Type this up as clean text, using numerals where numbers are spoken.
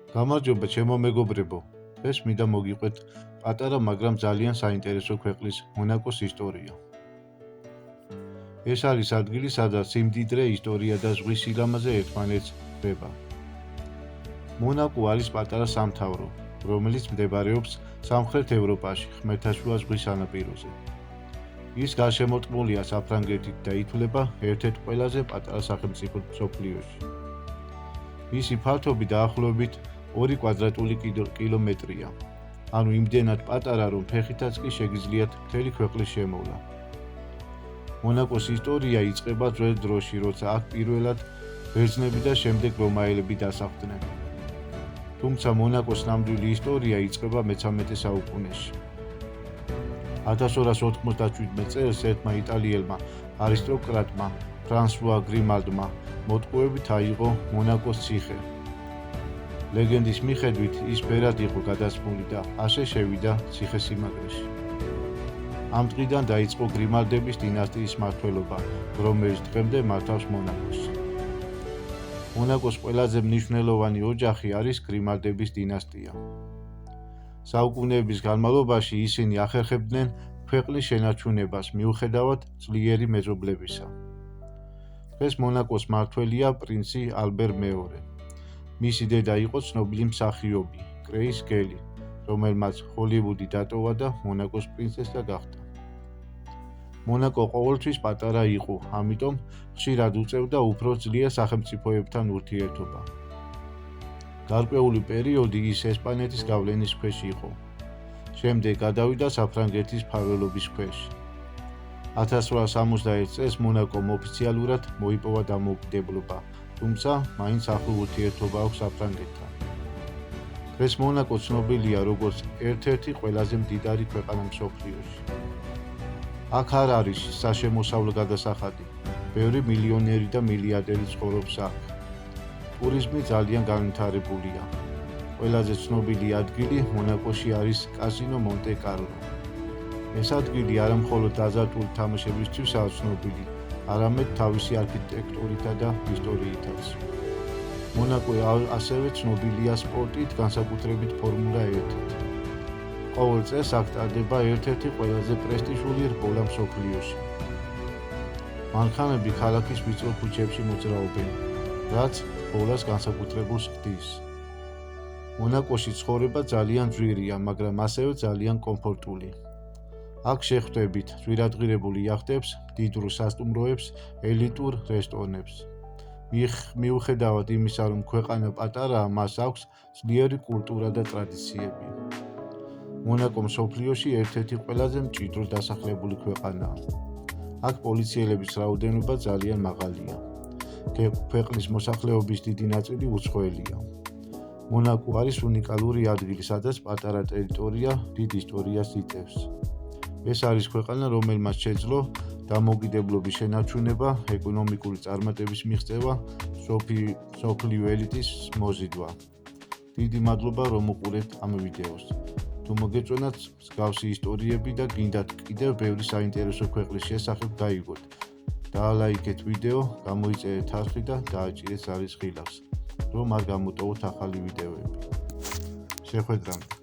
გამარჯობა ჩემო მეგობრებო, დღეს მინდა მოგიყვეთ პატარა, მაგრამ ძალიან საინტერესო ქვეყნის მონაკოს ისტორია. ეს არის ადგილი, სადაც სიმდიდრე, ისტორია და ზღვის სილამაზე ერთმანეთს ხვდება. მონაკო არის პატარა სამთავრო, რომელიც მდებარეობს სამხრეთ ევროპაში, ხმელთაშუა ზღვის სანაპიროზე. ის გარშემორტყმულია საფრანგეთით და ითვლება ერთ-ერთ ყველაზე პატარა სახელმწიფოდ მსოფლიოში. მისი ფართობი დაახლოებით 2 კვადრატული კილომეტრია, ანუ იმდენად პატარა, რომ ფეხითაც კი შეგიძლიათ მთელი ქვეყნის შემოვლა. მონაკოს ისტორია იწყება ძველ დროში, როცა აქ პირველად ბერძნები და შემდეგ რომაელები დასახლდნენ. თუმცა მონაკოს ნამდვილი ისტორია იწყება მე-13 საუკუნეში. 1297 წელს ერთმა იტალიელმა არისტოკრატმა ფრანსუა გრიმალდმა მოტყუებით აიღო მონაკოს ციხე. ლეგენდის მიხედვით ის ბერად იყო გადასმული და ასე შევიდა ციხესიმაგრეში. ამ დღიდან დაიწყო გრიმალდების დინასტიის მმართველობა, რომელიც დღემდე მართავს მონაკოს. მონაკოს ყველაზე მნიშვნელოვანი ოჯახი არის გრიმალდების დინასტია. საუკუნეების განმავლობაში ისინი ახერხებდნენ ქვეყნის შენარჩუნებას მიუხედავად ძლიერი მეზობლებისა. დღეს მონაკოს მმართველია პრინცი ალბერ მეორე. მისი დედა იყო ცნობილი მსახიობი გრეის კელი, რომელმაც ჰოლივუდი დატოვა და მონაკოს პრინცესა გახდა. მონაკო ყოველთვის პატარა იყო, ამიტომ ხშირად უწევდა უფრო ძლიერ სახელმწიფოებთან ურთიერთობა. გარკვეული პერიოდი ის ესპანეთის გავლენის ქვეშ იყო. შემდეგ გადავიდა საფრანგეთის მფარველობის ქვეშ. 1861 წელს მონაკომ ოფიციალურად მოიპოვა დამოუკიდებლობა, თუმცა მაინც ახლო ურთიერთობა აქვს საფრანგეთთან. დღეს მონაკო ცნობილია როგორც ერთ-ერთი ყველაზე მდიდარი ქვეყანა მსოფლიოში. აქ არ არის საშემოსავლო გადასახადი, ბევრი მილიონერი და მილიარდერი ცხოვრობს აქ. ტურიზმი ძალიან განვითარებულია. ყველაზე ცნობილი ადგილი მონაკოში არის კაზინო მონტე-კარლო. ეს ადგილი არა მხოლოდ აზარტული თამაშებისთვისაა ცნობილი, არამედ თავისი არქიტექტურითა და ისტორიითაც. მონაკო ასევე ცნობილია სპორტით, განსაკუთრებით ფორმულა 1-ით. ყოველ წელს აქ ტარდება ერთ-ერთი ყველაზე პრესტიჟული რბოლა მსოფლიოში. მანქანები ქალაქის ვიწრო ქუჩებში მოძრაობენ, რაც რბოლას განსაკუთრებულს ხდის. მონაკოში ცხოვრება ძალიან ძვირია, მაგრამ ასევე ძალიან კომფორტული. აქ შეხვდებით ძვირადღირებულ იახტებს, მდიდრულ სასტუმროებს, ელიტურ რესტორნებს. მიუხედავად იმისა, რომ ქვეყანა პატარაა, მას აქვს ძლიერი კულტურა და ტრადიციები. მონაკო მსოფლიოში ერთ-ერთი ყველაზე მჭიდროდ დასახლებული ქვეყანაა. აქ პოლიციელების რაოდენობა ძალიან მაღალია. ქვეყნის მოსახლეობის დიდი ნაწილი უცხოელია. მონაკო არის უნიკალური ადგილი, სადაც პატარა ტერიტორია დიდ ისტორიას იწევს. ეს არის ქვეყანა, რომელმაც შეძლო დამოუკიდებლობის შენარჩუნება, ეკონომიკური წარმატების მიღწევა, მსოფლიო ელიტის მოზიდვა. დიდი მადლობა, რომ უყურებთ ამ ვიდეოს. თუ მოგეწონათ მსგავსი ისტორიები და გინდათ კიდევ ბევრი საინტერესო ქვეყნის შესახებ გაიგოთ, დაალაიქეთ ვიდეო, გამოიწერეთ არხი და დააჭირეთ ზარის ღილავს, რომ არ გამოტოვოთ ახალი ვიდეოები. შეხვედრამდე.